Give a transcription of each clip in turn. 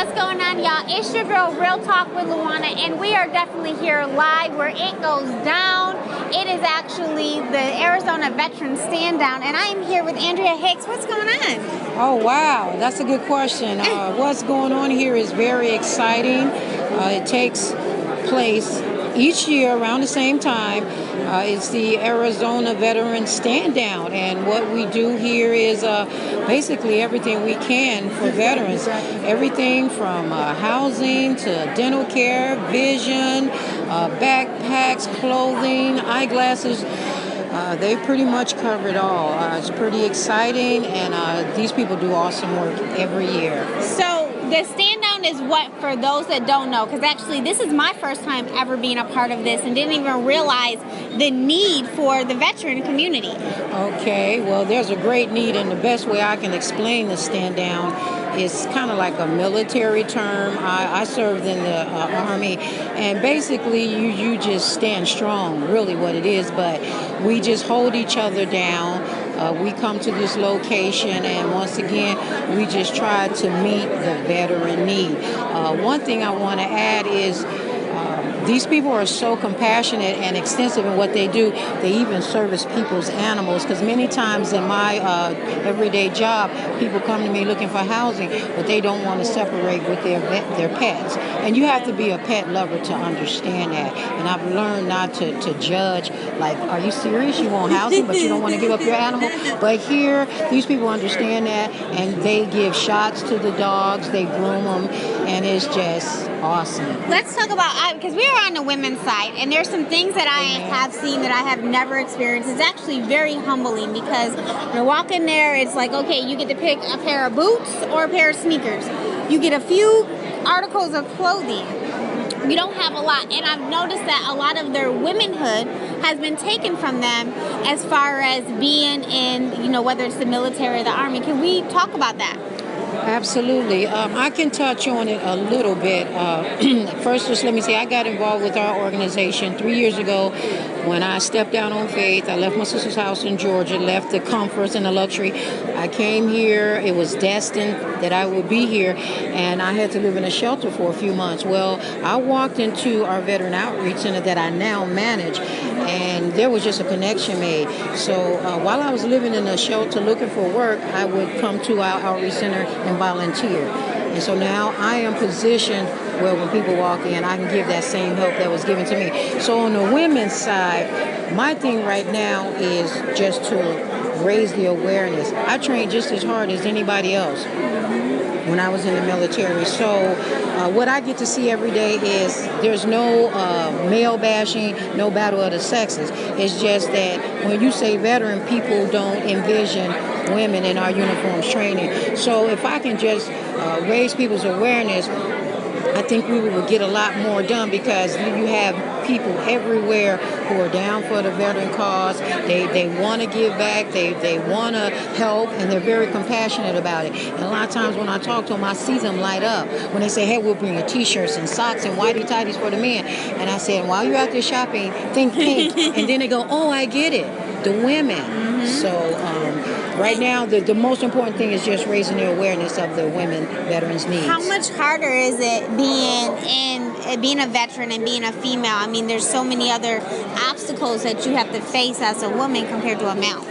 what's going on, y'all? It's your girl, Real Talk with Louanna, and we are definitely here live where it goes down. It is actually the Arizona Veterans Stand Down, and I am here with Andrea Hicks. What's going on? Oh, wow. That's a good question. What's going on here is very exciting. It takes place each year around the same time. It's the Arizona Veterans Stand Down, and what we do here is basically everything we can for veterans. Everything from housing to dental care, vision, backpacks, clothing, eyeglasses. They pretty much cover it all. It's pretty exciting, and these people do awesome work every year. So the stand down is what, for those that don't know, because actually this is my first time ever being a part of this and didn't even realize the need for the veteran community. Okay, well, there's a great need, and the best way I can explain the stand down is kind of like a military term. I served in the Army, and basically you just stand strong, really what it is, but we just hold each other down. We come to this location, and once again, we just try to meet the veteran need. One thing I want to add is these people are so compassionate and extensive in what they do. They even service people's animals, because many times in my everyday job, people come to me looking for housing, but they don't want to separate with their pets. And you have to be a pet lover to understand that. And I've learned not to judge, like, are you serious? You want housing, but you don't want to give up your animal? But here, these people understand that, and they give shots to the dogs, they groom them, and it's just awesome. Let's talk about, because we are on the women's side, and there's some things that I have seen that I have never experienced. It's actually very humbling, because you're walking there, it's like, okay, you get to pick a pair of boots or a pair of sneakers. You get a few articles of clothing. You don't have a lot, and I've noticed that a lot of their womanhood has been taken from them as far as being in, whether it's the military or the Army. Can we talk about that? Absolutely. I can touch on it a little bit. First, just let me say, I got involved with our organization 3 years ago when I stepped out on faith. I left my sister's house in Georgia, left the comforts and the luxury. I came here. It was destined that I would be here, and I had to live in a shelter for a few months. Well, I walked into our Veteran Outreach Center that I now manage, and there was just a connection made. So while I was living in a shelter looking for work, I would come to our outreach center and volunteer. And so now I am positioned where when people walk in, I can give that same help that was given to me. So on the women's side, my thing right now is just to raise the awareness. I trained just as hard as anybody else when I was in the military. So what I get to see every day is there's no male bashing, no battle of the sexes. It's just that when you say veteran, people don't envision women in our uniforms training. So if I can just raise people's awareness, I think we would get a lot more done, because you have people everywhere who are down for the veteran cause. They want to give back. They want to help, and they're very compassionate about it. And a lot of times when I talk to them, I see them light up when they say, hey, we'll bring you t-shirts and socks and whitey-tighties for the men. And I said, while you're out there shopping, think pink. And then they go, oh, I get it. The women. Mm-hmm. So right now, the most important thing is just raising the awareness of the women veterans' needs. How much harder is it being a veteran and being a female? I mean, there's so many other obstacles that you have to face as a woman compared to a male.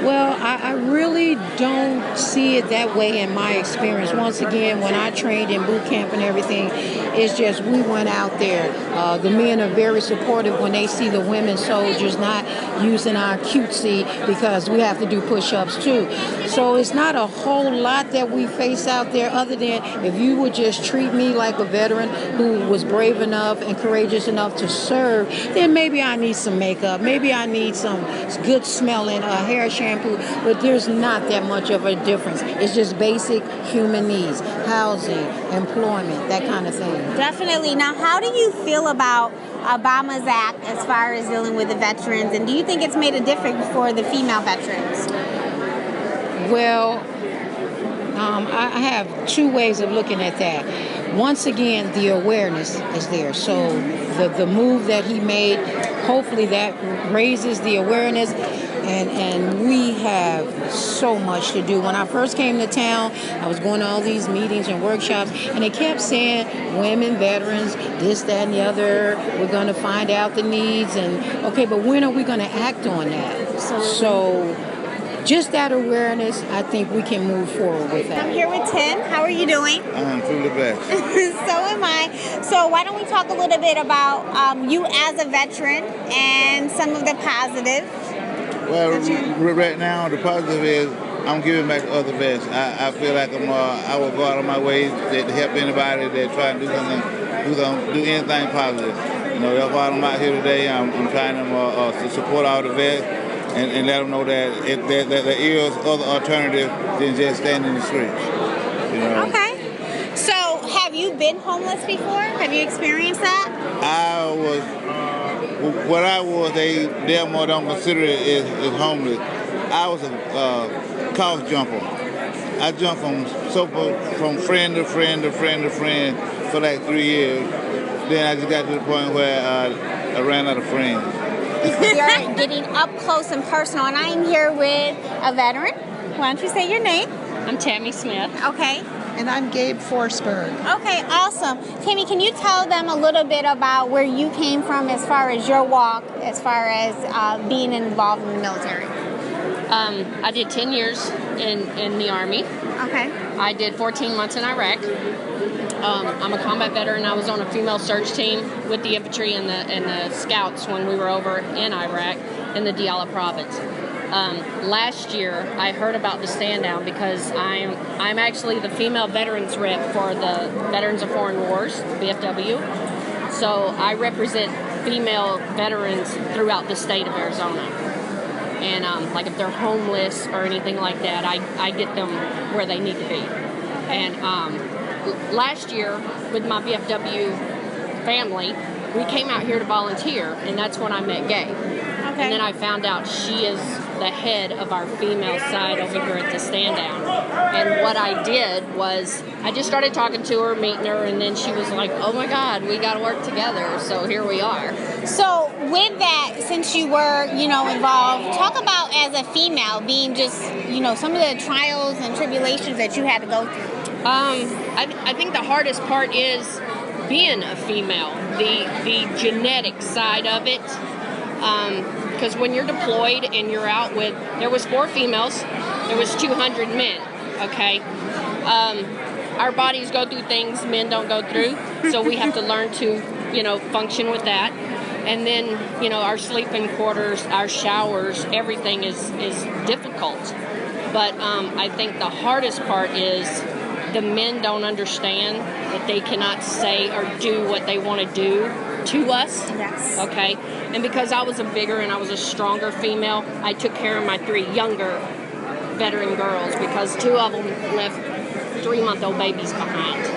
Well, I really don't see it that way in my experience. Once again, when I trained in boot camp and everything, it's just we went out there. The men are very supportive when they see the women soldiers not using our cutesy, because we have to do push-ups too. So it's not a whole lot that we face out there, other than if you would just treat me like a veteran who was brave enough and courageous enough to serve, then maybe I need some makeup, maybe I need some good smelling hair shampoo. But there's not that much of a difference. It's just basic human needs, housing, employment, that kind of thing. Definitely. Now, how do you feel about Obama's act as far as dealing with the veterans, and do you think it's made a difference for the female veterans? Well, I have two ways of looking at that. Once again, the awareness is there. So the move that he made, hopefully that raises the awareness. And we have so much to do. When I first came to town, I was going to all these meetings and workshops, and they kept saying, women, veterans, this, that, and the other, we're going to find out the needs, and okay, but when are we going to act on that? So just that awareness, I think we can move forward with that. I'm here with Tim. How are you doing? I'm truly blessed. So am I. So why don't we talk a little bit about you as a veteran and some of the positives? Well, right now, the positive is I'm giving back to other vets. I feel like I will go out of my way to help anybody that try to do something, do anything positive. That's why I'm out here today. I'm trying to support all the vets and let them know that there is other alternative than just standing in the streets. Okay. So have you been homeless before? Have you experienced that? They damn well don't consider it as homeless. I was a couch jumper. I jumped from friend to friend to friend to friend for like 3 years. Then I just got to the point where I ran out of friends. You're getting up close and personal, and I'm here with a veteran. Why don't you say your name? I'm Tammy Smith. Okay. And I'm Gabe Forsberg. Okay, awesome. Tammy, can you tell them a little bit about where you came from as far as your walk, as far as being involved in the military? I did 10 years in the Army. Okay. I did 14 months in Iraq. I'm a combat veteran. I was on a female search team with the infantry and the scouts when we were over in Iraq in the Diyala province. Last year, I heard about the stand down because I'm actually the female veterans rep for the Veterans of Foreign Wars, BFW. So I represent female veterans throughout the state of Arizona. And like if they're homeless or anything like that, I get them where they need to be. And last year with my BFW family, we came out here to volunteer, and that's when I met Gabe. Okay. And then I found out she is the head of our female side over here at the stand down. And what I did was I just started talking to her, meeting her, and then she was like, oh my God, we got to work together. So here we are. So with that, since you were, involved, talk about as a female being just, some of the trials and tribulations that you had to go through. I think the hardest part is being a female, the genetic side of it. Because when you're deployed and you're out with, there was 4 females, there was 200 men, okay? Our bodies go through things men don't go through, so we have to learn to, function with that. And then, our sleeping quarters, our showers, everything is difficult. But I think the hardest part is the men don't understand that they cannot say or do what they want to do to us. Yes. Okay? And because I was a bigger and I was a stronger female, I took care of my 3 younger veteran girls because 2 of them left 3-month-old babies behind.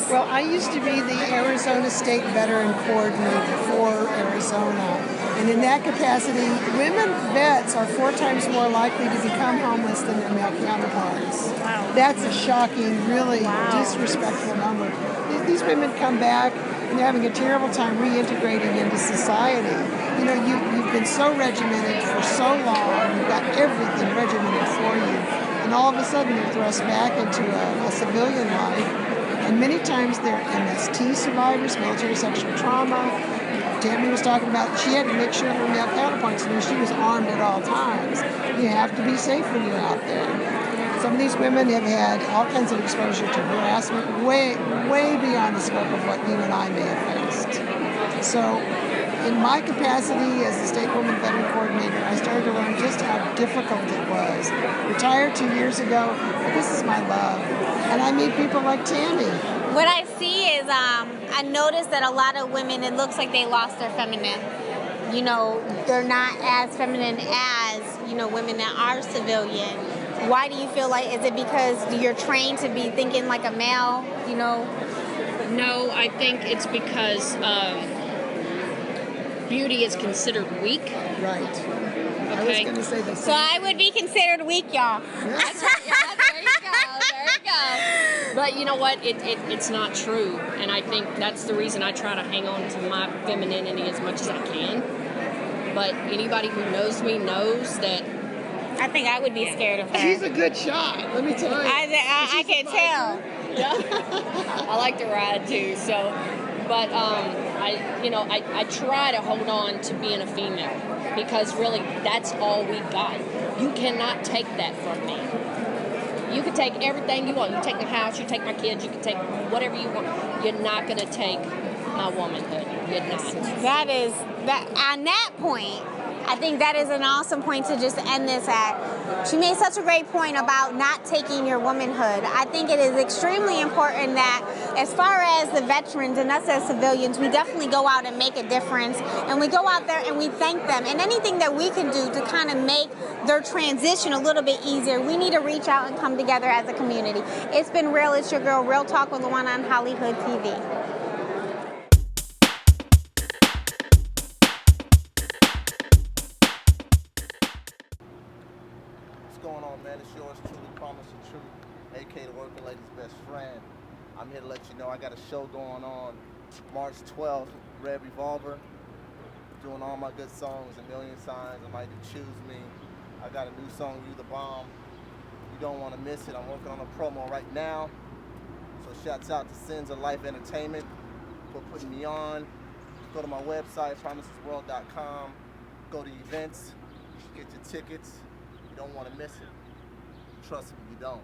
Well, I used to be the Arizona State Veteran Coordinator for Arizona. And in that capacity, women vets are 4 times more likely to become homeless than their male counterparts. Wow. That's a shocking, really disrespectful number. These women come back and they're having a terrible time reintegrating into society. You've been so regimented for so long, you've got everything regimented for you, and all of a sudden you're thrust back into a civilian life. And many times they're MST survivors, military sexual trauma. Tammy was talking about she had to make sure her male counterparts knew she was armed at all times. You have to be safe when you're out there. Some of these women have had all kinds of exposure to harassment way beyond the scope of what you and I may have faced. So in my capacity as the State Women Veteran Coordinator, I started to learn just how difficult it was. Retired 2 years ago, but this is my love. And I meet people like Tammy. What I see is I noticed that a lot of women, it looks like they lost their feminine. They're not as feminine as, women that are civilian. Why do you feel like, is it because you're trained to be thinking like a male, No, I think it's because beauty is considered weak. Right. Okay. I was going to say this. So I would be considered weak, y'all. That's right. Yeah, there you go. But you know what? It's not true. And I think that's the reason I try to hang on to my femininity as much as I can. but anybody who knows me knows that I think I would be scared of her. She's a good shot, let me tell you. I can tell. yeah, I like to ride too. So, but I try to hold on to being a female because really that's all we got. You cannot take that from me. You can take everything you want. You take the house, you take my kids, you can take whatever you want. You're not going to take my womanhood. You're not. On that point, I think that is an awesome point to just end this at. She made such a great point about not taking your womanhood. I think it is extremely important that as far as the veterans and us as civilians, we definitely go out and make a difference. And we go out there and we thank them. And anything that we can do to kind of make their transition a little bit easier, we need to reach out and come together as a community. It's been real. It's your girl, Real Talk with Louanna on Hollywood TV. What's going on, man? It's yours truly, Promise the Truth, aka the working lady's best friend. I'm here to let you know I got a show going on March 12th, Red Revolver, doing all my good songs, A Million Signs, I Might Do Choose Me. I got a new song, You the Bomb. You don't want to miss it. I'm working on a promo right now. So shouts out to Sins of Life Entertainment for putting me on. Go to my website, promisesworld.com. Go to events, get your tickets. You don't want to miss it. Trust me, you don't.